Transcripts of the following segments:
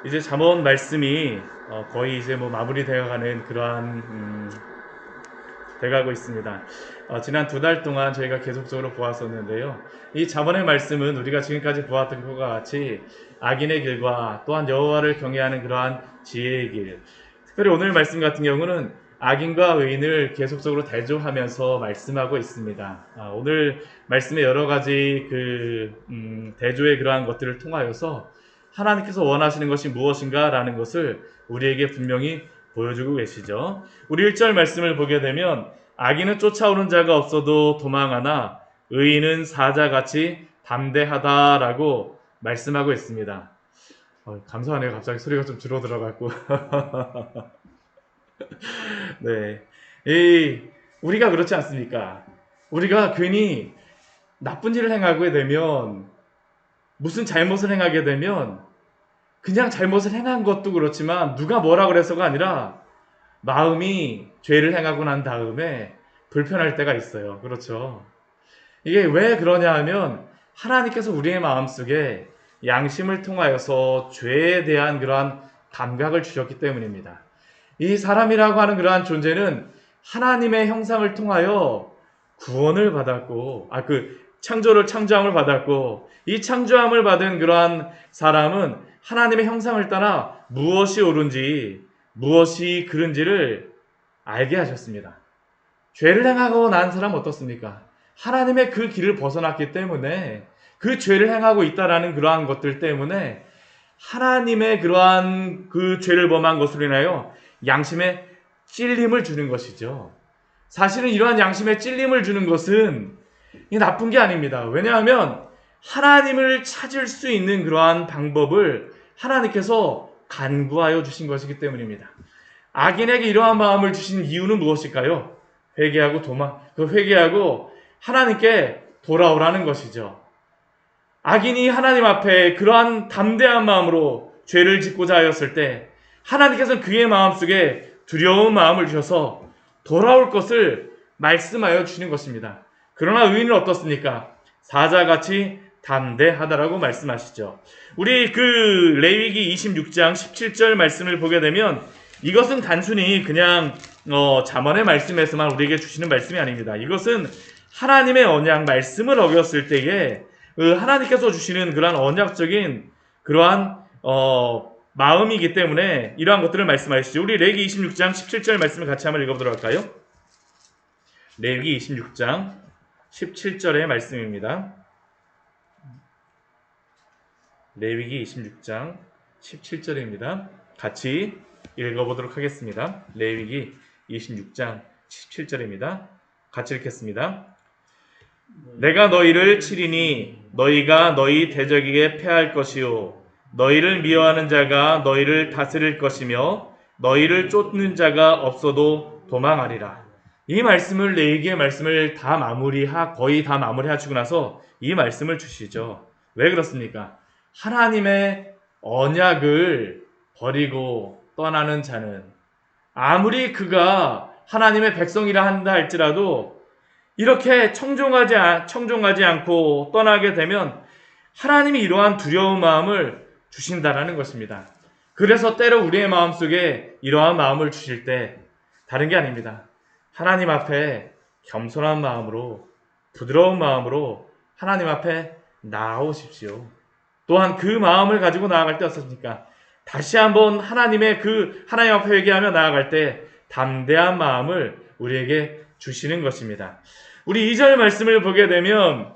이제 잠언 말씀이 거의 이제 뭐 마무리되어가는 그러한 돼가고 있습니다. 지난 2달 동안 저희가 계속적으로 보았었는데요. 이 잠언의 말씀은 우리가 지금까지 보았던 것과 같이 악인의 길과 또한 여호와를 경외하는 그러한 지혜의 길, 특별히 오늘 말씀 같은 경우는 악인과 의인을 계속적으로 대조하면서 말씀하고 있습니다. 오늘 말씀의 여러 가지 대조의 그러한 것들을 통하여서 하나님께서 원하시는 것이 무엇인가 라는 것을 우리에게 분명히 보여주고 계시죠. 우리 1절 말씀을 보게 되면 악인은 쫓아오는 자가 없어도 도망하나 의인은 사자같이 담대하다라고 말씀하고 있습니다. 감사하네요. 갑자기 소리가 좀 줄어들어갖고. 네. 우리가 그렇지 않습니까? 우리가 괜히 나쁜 일을 행하게 되면, 무슨 잘못을 행하게 되면, 그냥 잘못을 행한 것도 그렇지만, 누가 뭐라 그래서가 아니라, 마음이 죄를 행하고 난 다음에 불편할 때가 있어요. 그렇죠? 이게 왜 그러냐 하면, 하나님께서 우리의 마음속에 양심을 통하여서 죄에 대한 그러한 감각을 주셨기 때문입니다. 이 사람이라고 하는 그러한 존재는 하나님의 형상을 통하여 구원을 받았고, 창조함을 받았고, 이 창조함을 받은 그러한 사람은 하나님의 형상을 따라 무엇이 옳은지, 무엇이 그른지를 알게 하셨습니다. 죄를 행하고 난 사람 어떻습니까? 하나님의 그 길을 벗어났기 때문에, 그 죄를 행하고 있다라는 그러한 것들 때문에 하나님의 그러한 그 죄를 범한 것으로 인하여 양심에 찔림을 주는 것이죠. 사실은 이러한 양심에 찔림을 주는 것은 나쁜 게 아닙니다. 왜냐하면 하나님을 찾을 수 있는 그러한 방법을 하나님께서 간구하여 주신 것이기 때문입니다. 악인에게 이러한 마음을 주신 이유는 무엇일까요? 회개하고 하나님께 돌아오라는 것이죠. 악인이 하나님 앞에 그러한 담대한 마음으로 죄를 짓고자 하였을 때 하나님께서는 그의 마음속에 두려운 마음을 주셔서 돌아올 것을 말씀하여 주시는 것입니다. 그러나 의인은 어떻습니까? 사자같이 담대하다라고 말씀하시죠. 우리 레위기 26장 17절 말씀을 보게 되면 이것은 단순히 그냥 잠언의 말씀에서만 우리에게 주시는 말씀이 아닙니다. 이것은 하나님의 언약 말씀을 어겼을 때에 하나님께서 주시는 그러한 언약적인 그러한 마음이기 때문에 이러한 것들을 말씀하시죠. 우리 레위기 26장 17절 말씀을 같이 한번 읽어보도록 할까요? 레위기 26장 17절의 말씀입니다. 레위기 26장 17절입니다. 같이 읽어보도록 하겠습니다. 레위기 26장 17절입니다. 같이 읽겠습니다. 내가 너희를 치리니 너희가 너희 대적에게 패할 것이요 너희를 미워하는 자가 너희를 다스릴 것이며 너희를 쫓는 자가 없어도 도망하리라. 이 말씀을 레위기의 말씀을 거의 다 마무리하시고 나서 이 말씀을 주시죠. 왜 그렇습니까? 하나님의 언약을 버리고 떠나는 자는 아무리 그가 하나님의 백성이라 한다 할지라도 이렇게 청종하지 않고 떠나게 되면 하나님이 이러한 두려운 마음을 주신다라는 것입니다. 그래서 때로 우리의 마음속에 이러한 마음을 주실 때 다른 게 아닙니다. 하나님 앞에 겸손한 마음으로 부드러운 마음으로 하나님 앞에 나아오십시오. 또한 그 마음을 가지고 나아갈 때 어떻습니까? 다시 한번 하나님 앞에 회개하며 나아갈 때 담대한 마음을 우리에게 주시는 것입니다. 우리 2절 말씀을 보게 되면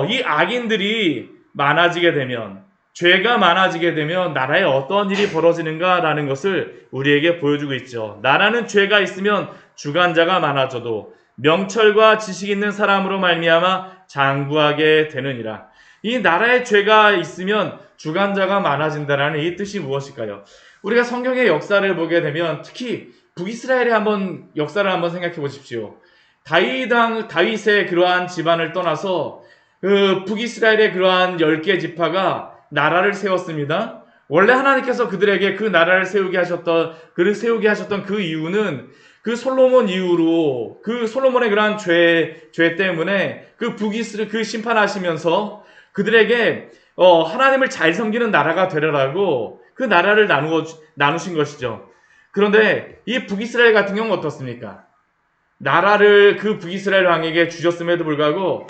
이 악인들이 많아지게 되면 죄가 많아지게 되면 나라에 어떤 일이 벌어지는가라는 것을 우리에게 보여주고 있죠. 나라는 죄가 있으면 주관자가 많아져도 명철과 지식 있는 사람으로 말미암아 장구하게 되느니라. 이 나라에 죄가 있으면 주관자가 많아진다라는 이 뜻이 무엇일까요? 우리가 성경의 역사를 보게 되면 특히 북이스라엘의 역사를 한번 생각해 보십시오. 다윗의 그러한 집안을 떠나서 북이스라엘의 그러한 10개 지파가 나라를 세웠습니다. 원래 하나님께서 그들에게 그 나라를 세우게 하셨던 그 이유는 그 솔로몬 이후로 그 솔로몬의 그러한 죄 때문에 그 심판하시면서 그들에게 하나님을 잘 섬기는 나라가 되려라고 그 나라를 나누신 것이죠. 그런데 이 북이스라엘 같은 경우는 어떻습니까? 나라를 그 북이스라엘 왕에게 주셨음에도 불구하고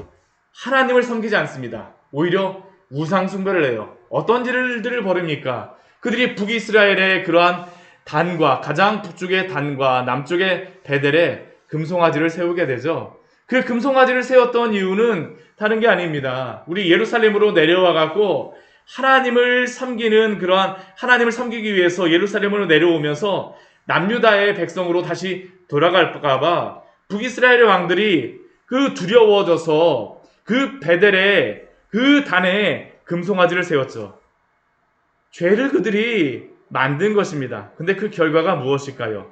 하나님을 섬기지 않습니다. 오히려 우상 숭배를 해요. 어떤 일들을 벌입니까? 그들이 북이스라엘의 그러한 단과 가장 북쪽의 단과 남쪽의 베델에 금송아지를 세우게 되죠. 그 금송아지를 세웠던 이유는 다른 게 아닙니다. 우리 예루살렘으로 내려와 갖고 하나님을 섬기는 그러한 하나님을 섬기기 위해서 예루살렘으로 내려오면서 남유다의 백성으로 다시 돌아갈까봐 북이스라엘의 왕들이 그 두려워져서 그 베델에 그 단에 금송아지를 세웠죠. 죄를 그들이 만든 것입니다. 근데 그 결과가 무엇일까요?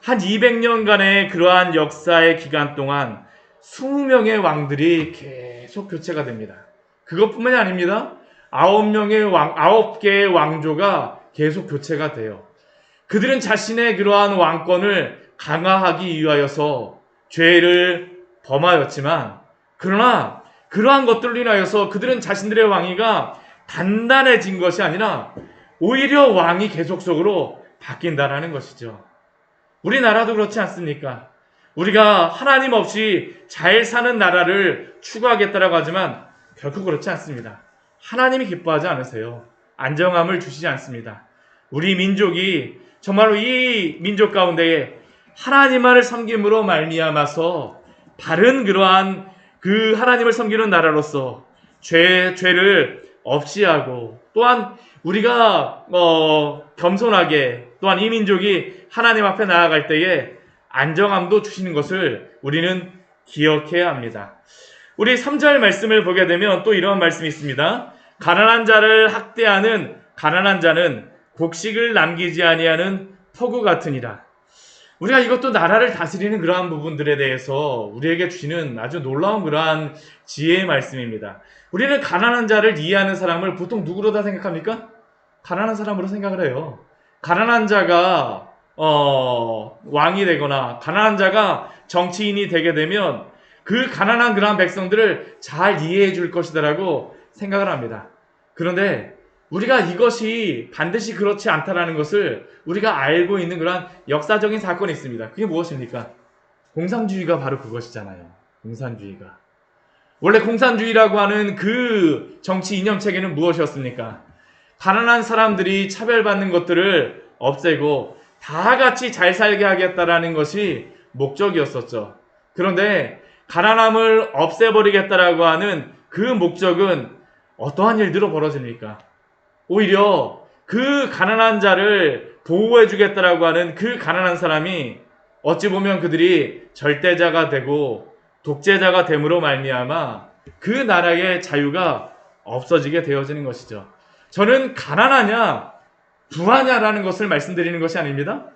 한 200년간의 그러한 역사의 기간 동안 20명의 왕들이 계속 교체가 됩니다. 그것뿐만이 아닙니다. 9개의 왕조가 계속 교체가 돼요. 그들은 자신의 그러한 왕권을 강화하기 위하여서 죄를 범하였지만, 그러나 그러한 것들로 인하여서 그들은 자신들의 왕위가 단단해진 것이 아니라 오히려 왕이 계속적으로 바뀐다라는 것이죠. 우리나라도 그렇지 않습니까? 우리가 하나님 없이 잘 사는 나라를 추구하겠다라고 하지만 결코 그렇지 않습니다. 하나님이 기뻐하지 않으세요. 안정함을 주시지 않습니다. 우리 민족이 정말로 이 민족 가운데에 하나님만을 섬김으로 말미암아서 바른 그러한 그 하나님을 섬기는 나라로서 죄를 없이 하고, 또한 우리가 겸손하게, 또한 이 민족이 하나님 앞에 나아갈 때에 안정함도 주시는 것을 우리는 기억해야 합니다. 우리 3절 말씀을 보게 되면 또 이런 말씀이 있습니다. 가난한 자를 학대하는 가난한 자는 곡식을 남기지 아니하는 포구 같으니라. 우리가 이것도 나라를 다스리는 그러한 부분들에 대해서 우리에게 주시는 아주 놀라운 그러한 지혜의 말씀입니다. 우리는 가난한 자를 이해하는 사람을 보통 누구로 다 생각합니까? 가난한 사람으로 생각을 해요. 가난한 자가 왕이 되거나 가난한 자가 정치인이 되게 되면 그 가난한 그러한 백성들을 잘 이해해 줄 것이다라고 생각을 합니다. 그런데 우리가 이것이 반드시 그렇지 않다라는 것을 우리가 알고 있는 그러한 역사적인 사건이 있습니다. 그게 무엇입니까? 공산주의가 바로 그것이잖아요. 공산주의가. 원래 공산주의라고 하는 그 정치 이념체계는 무엇이었습니까? 가난한 사람들이 차별받는 것들을 없애고 다 같이 잘 살게 하겠다라는 것이 목적이었었죠. 그런데 가난함을 없애버리겠다라고 하는 그 목적은 어떠한 일들로 벌어집니까? 오히려 그 가난한 자를 보호해주겠다라고 하는 그 가난한 사람이 어찌 보면 그들이 절대자가 되고 독재자가 됨으로 말미암아 그 나라의 자유가 없어지게 되어지는 것이죠. 저는 가난하냐 부하냐라는 것을 말씀드리는 것이 아닙니다.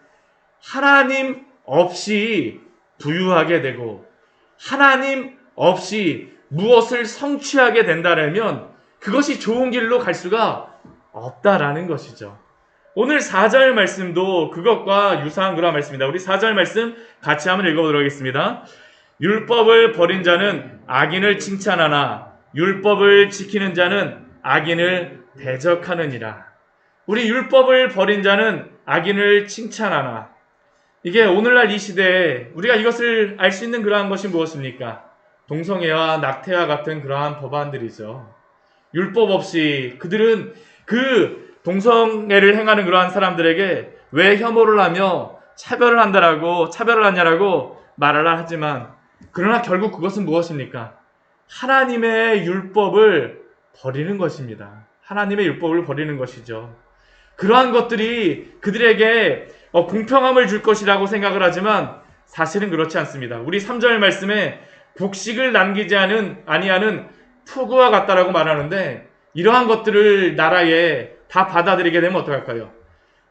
하나님 없이 부유하게 되고 하나님 없이 무엇을 성취하게 된다면 그것이 좋은 길로 갈 수가 없다라는 것이죠. 오늘 4절 말씀도 그것과 유사한 그런 말씀입니다. 우리 4절 말씀 같이 한번 읽어보도록 하겠습니다. 율법을 버린 자는 악인을 칭찬하나 율법을 지키는 자는 악인을 대적하느니라. 우리 율법을 버린 자는 악인을 칭찬하나, 이게 오늘날 이 시대에 우리가 이것을 알 수 있는 그러한 것이 무엇입니까? 동성애와 낙태와 같은 그러한 법안들이죠. 율법 없이 그들은 그 동성애를 행하는 그러한 사람들에게 왜 혐오를 하며 차별을 하냐라고 말을 하지만, 그러나 결국 그것은 무엇입니까? 하나님의 율법을 버리는 것입니다. 하나님의 율법을 버리는 것이죠. 그러한 것들이 그들에게 공평함을 줄 것이라고 생각을 하지만 사실은 그렇지 않습니다. 우리 3절 말씀에 곡식을 남기지 아니하는 푸구와 같다라고 말하는데, 이러한 것들을 나라에 다 받아들이게 되면 어떡할까요?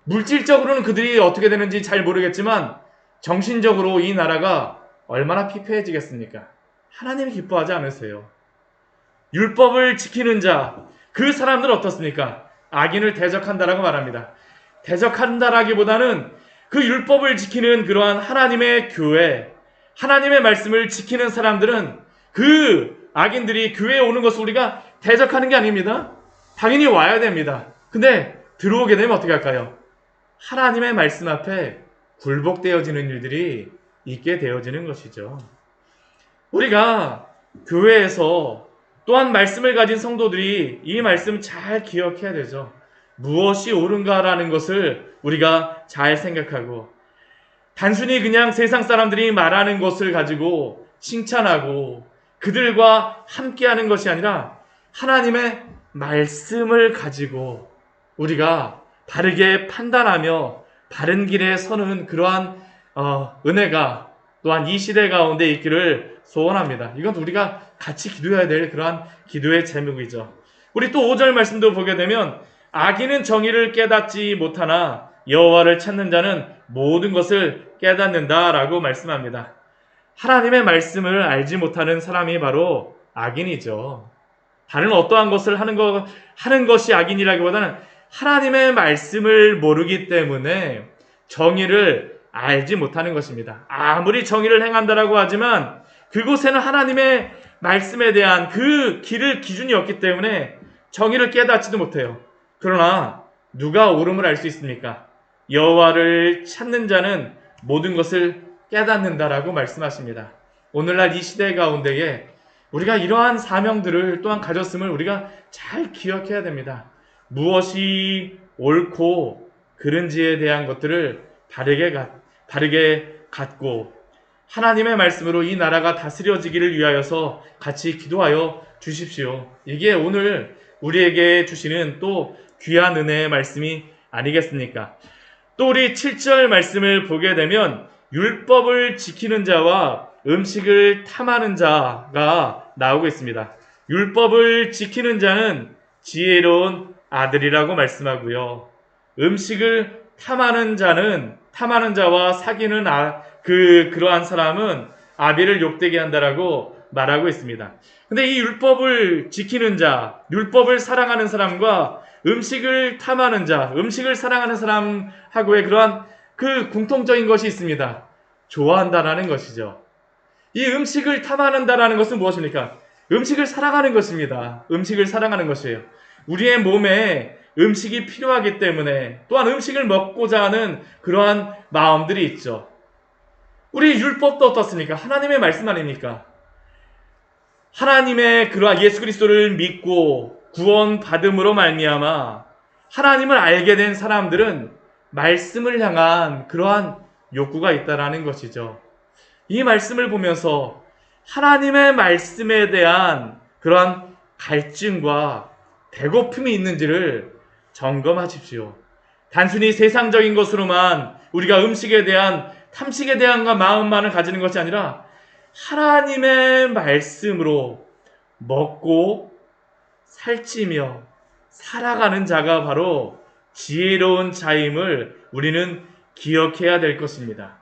물질적으로는 그들이 어떻게 되는지 잘 모르겠지만 정신적으로 이 나라가 얼마나 피폐해지겠습니까? 하나님이 기뻐하지 않으세요. 율법을 지키는 자, 그 사람들은 어떻습니까? 악인을 대적한다라고 말합니다. 대적한다라기보다는 그 율법을 지키는 그러한 하나님의 교회, 하나님의 말씀을 지키는 사람들은 그 악인들이 교회에 오는 것을 우리가 대적하는 게 아닙니다. 당연히 와야 됩니다. 근데 들어오게 되면 어떻게 할까요? 하나님의 말씀 앞에 굴복되어지는 일들이 있게 되어지는 것이죠. 우리가 교회에서 또한 말씀을 가진 성도들이 이 말씀을 잘 기억해야 되죠. 무엇이 옳은가라는 것을 우리가 잘 생각하고, 단순히 그냥 세상 사람들이 말하는 것을 가지고 칭찬하고 그들과 함께하는 것이 아니라 하나님의 말씀을 가지고 우리가 바르게 판단하며 바른 길에 서는 그러한 은혜가 또한 이 시대 가운데 있기를 소원합니다. 이건 우리가 같이 기도해야 될 그러한 기도의 제목이죠. 우리 또 5절 말씀도 보게 되면 악인은 정의를 깨닫지 못하나 여호와를 찾는 자는 모든 것을 깨닫는다라고 말씀합니다. 하나님의 말씀을 알지 못하는 사람이 바로 악인이죠. 다른 어떠한 것을 하는 것이 악인이라기보다는 하나님의 말씀을 모르기 때문에 정의를 알지 못하는 것입니다. 아무리 정의를 행한다라고 하지만 그곳에는 하나님의 말씀에 대한 그 길을 기준이 없기 때문에 정의를 깨닫지도 못해요. 그러나 누가 옳음을 알 수 있습니까? 여호와를 찾는 자는 모든 것을 깨닫는다라고 말씀하십니다. 오늘날 이 시대 가운데에 우리가 이러한 사명들을 또한 가졌음을 우리가 잘 기억해야 됩니다. 무엇이 옳고 그른지에 대한 것들을 바르게 갖고 하나님의 말씀으로 이 나라가 다스려지기를 위하여서 같이 기도하여 주십시오. 이게 오늘 우리에게 주시는 또 귀한 은혜의 말씀이 아니겠습니까? 또 우리 7절 말씀을 보게 되면 율법을 지키는 자와 음식을 탐하는 자가 나오고 있습니다. 율법을 지키는 자는 지혜로운 아들이라고 말씀하고요. 음식을 탐하는 자와 사귀는 그러한 사람은 아비를 욕되게 한다라고 말하고 있습니다. 근데 이 율법을 지키는 자, 율법을 사랑하는 사람과 음식을 탐하는 자, 음식을 사랑하는 사람하고의 그러한 그 공통적인 것이 있습니다. 좋아한다라는 것이죠. 이 음식을 탐하는다라는 것은 무엇입니까? 음식을 사랑하는 것입니다. 음식을 사랑하는 것이에요. 우리의 몸에 음식이 필요하기 때문에 또한 음식을 먹고자 하는 그러한 마음들이 있죠. 우리 율법도 어떻습니까? 하나님의 말씀 아닙니까? 하나님의 그러한 예수 그리스도를 믿고 구원 받음으로 말미암아 하나님을 알게 된 사람들은 말씀을 향한 그러한 욕구가 있다라는 것이죠. 이 말씀을 보면서 하나님의 말씀에 대한 그러한 갈증과 배고픔이 있는지를 점검하십시오. 단순히 세상적인 것으로만 우리가 음식에 대한 탐식에 대한 마음만을 가지는 것이 아니라 하나님의 말씀으로 먹고 살찌며 살아가는 자가 바로 지혜로운 자임을 우리는 기억해야 될 것입니다.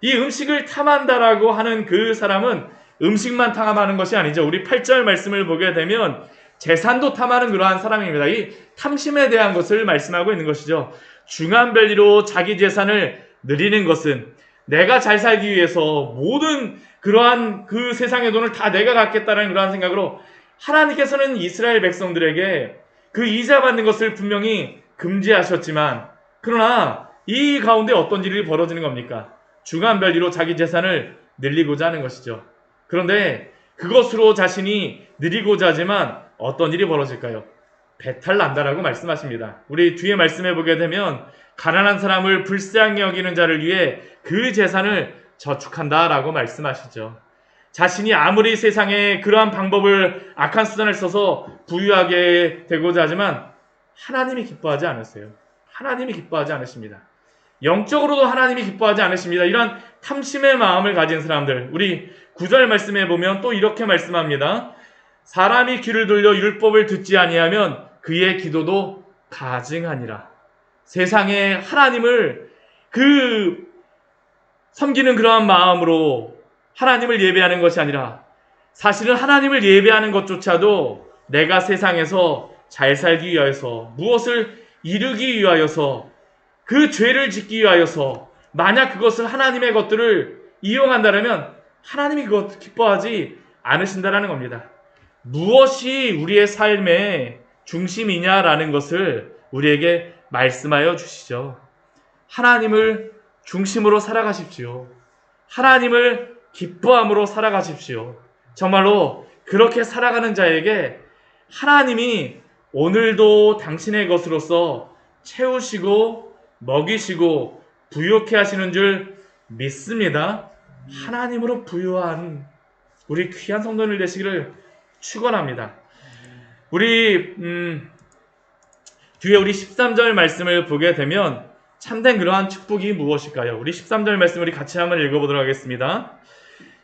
이 음식을 탐한다라고 하는 그 사람은 음식만 탐하는 것이 아니죠. 우리 8절 말씀을 보게 되면 재산도 탐하는 그러한 사람입니다. 이 탐심에 대한 것을 말씀하고 있는 것이죠. 중한 별리로 자기 재산을 누리는 것은 내가 잘 살기 위해서 모든 그러한 그 세상의 돈을 다 내가 갖겠다는 그러한 생각으로 하나님께서는 이스라엘 백성들에게 그 이자 받는 것을 분명히 금지하셨지만 그러나 이 가운데 어떤 일이 벌어지는 겁니까? 중한 별리로 자기 재산을 늘리고자 하는 것이죠. 그런데 그것으로 자신이 누리고자 하지만 어떤 일이 벌어질까요? 배탈 난다라고 말씀하십니다. 우리 뒤에 말씀해 보게 되면 가난한 사람을 불쌍히 여기는 자를 위해 그 재산을 저축한다라고 말씀하시죠. 자신이 아무리 세상에 그러한 방법을 악한 수단을 써서 부유하게 되고자 하지만 하나님이 기뻐하지 않으세요. 하나님이 기뻐하지 않으십니다. 영적으로도 하나님이 기뻐하지 않으십니다. 이런 탐심의 마음을 가진 사람들, 우리 9절 말씀에 보면 또 이렇게 말씀합니다. 사람이 귀를 돌려 율법을 듣지 아니하면 그의 기도도 가증하니라. 세상에 하나님을 섬기는 그러한 마음으로 하나님을 예배하는 것이 아니라 사실은 하나님을 예배하는 것조차도 내가 세상에서 잘 살기 위하여서 무엇을 이루기 위하여서 그 죄를 짓기 위하여서 만약 그것을 하나님의 것들을 이용한다면 하나님이 그것 기뻐하지 않으신다라는 겁니다. 무엇이 우리의 삶에 중심이냐라는 것을 우리에게 말씀하여 주시죠. 하나님을 중심으로 살아가십시오. 하나님을 기뻐함으로 살아가십시오. 정말로 그렇게 살아가는 자에게 하나님이 오늘도 당신의 것으로서 채우시고 먹이시고 부욕해 하시는 줄 믿습니다. 하나님으로 부유한 우리 귀한 성도들 되시기를 축원합니다. 우리 뒤에 우리 13절 말씀을 보게 되면 참된 그러한 축복이 무엇일까요? 우리 13절 말씀 우리 같이 한번 읽어보도록 하겠습니다.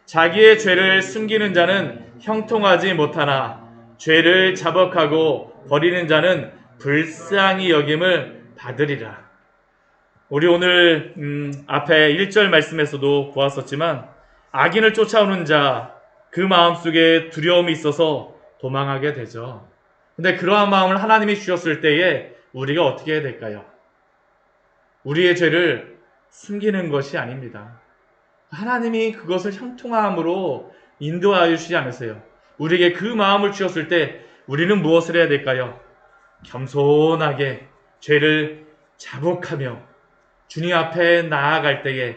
자기의 죄를 숨기는 자는 형통하지 못하나 죄를 자복하고 버리는 자는 불쌍히 여김을 받으리라. 우리 오늘 앞에 1절 말씀에서도 보았었지만 악인을 쫓아오는 자, 그 마음속에 두려움이 있어서 도망하게 되죠. 근데 그러한 마음을 하나님이 주셨을 때에 우리가 어떻게 해야 될까요? 우리의 죄를 숨기는 것이 아닙니다. 하나님이 그것을 형통함으로 인도하여 주시지 않으세요. 우리에게 그 마음을 주셨을 때 우리는 무엇을 해야 될까요? 겸손하게 죄를 자복하며 주님 앞에 나아갈 때에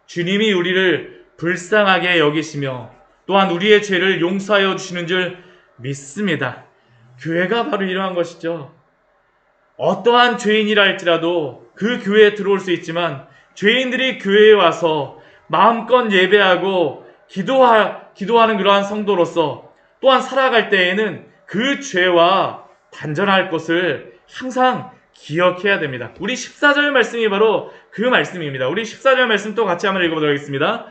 주님이 우리를 불쌍하게 여기시며 또한 우리의 죄를 용서하여 주시는 줄 믿습니다. 교회가 바로 이러한 것이죠. 어떠한 죄인이라 할지라도 그 교회에 들어올 수 있지만 죄인들이 교회에 와서 마음껏 예배하고 기도하는 그러한 성도로서 또한 살아갈 때에는 그 죄와 단절할 것을 항상 기억해야 됩니다. 우리 14절 말씀이 바로 그 말씀입니다. 우리 14절 말씀 또 같이 한번 읽어보도록 하겠습니다.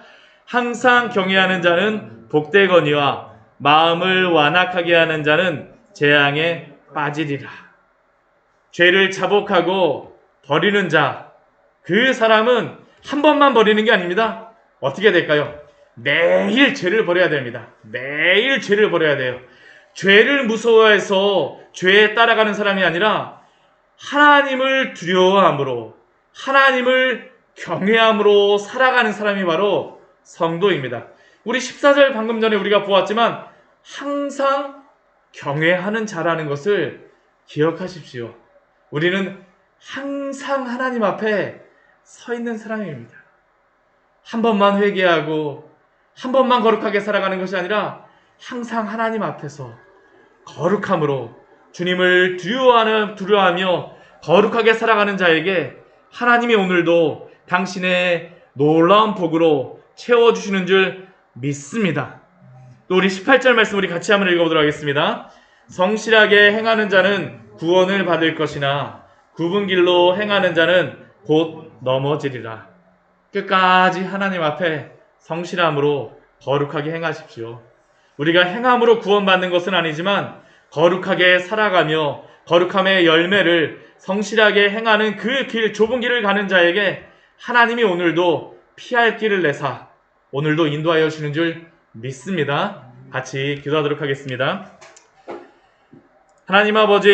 항상 경외하는 자는 복되거니와 마음을 완악하게 하는 자는 재앙에 빠지리라. 죄를 자복하고 버리는 자, 그 사람은 한 번만 버리는 게 아닙니다. 어떻게 될까요? 매일 죄를 버려야 됩니다. 매일 죄를 버려야 돼요. 죄를 무서워해서 죄에 따라가는 사람이 아니라 하나님을 두려워함으로 하나님을 경외함으로 살아가는 사람이 바로 성도입니다. 우리 14절 방금 전에 우리가 보았지만 항상 경외하는 자라는 것을 기억하십시오. 우리는 항상 하나님 앞에 서 있는 사람입니다. 한 번만 회개하고 한 번만 거룩하게 살아가는 것이 아니라 항상 하나님 앞에서 거룩함으로 주님을 두려워하며 거룩하게 살아가는 자에게 하나님이 오늘도 당신의 놀라운 복으로 채워주시는 줄 믿습니다. 또 우리 18절 말씀 우리 같이 한번 읽어보도록 하겠습니다. 성실하게 행하는 자는 구원을 받을 것이나 굽은 길로 행하는 자는 곧 넘어지리라. 끝까지 하나님 앞에 성실함으로 거룩하게 행하십시오. 우리가 행함으로 구원받는 것은 아니지만 거룩하게 살아가며 거룩함의 열매를 성실하게 행하는 그 길, 좁은 길을 가는 자에게 하나님이 오늘도 피할 길을 내사 오늘도 인도하여 주시는 줄 믿습니다. 같이 기도하도록 하겠습니다. 하나님 아버지,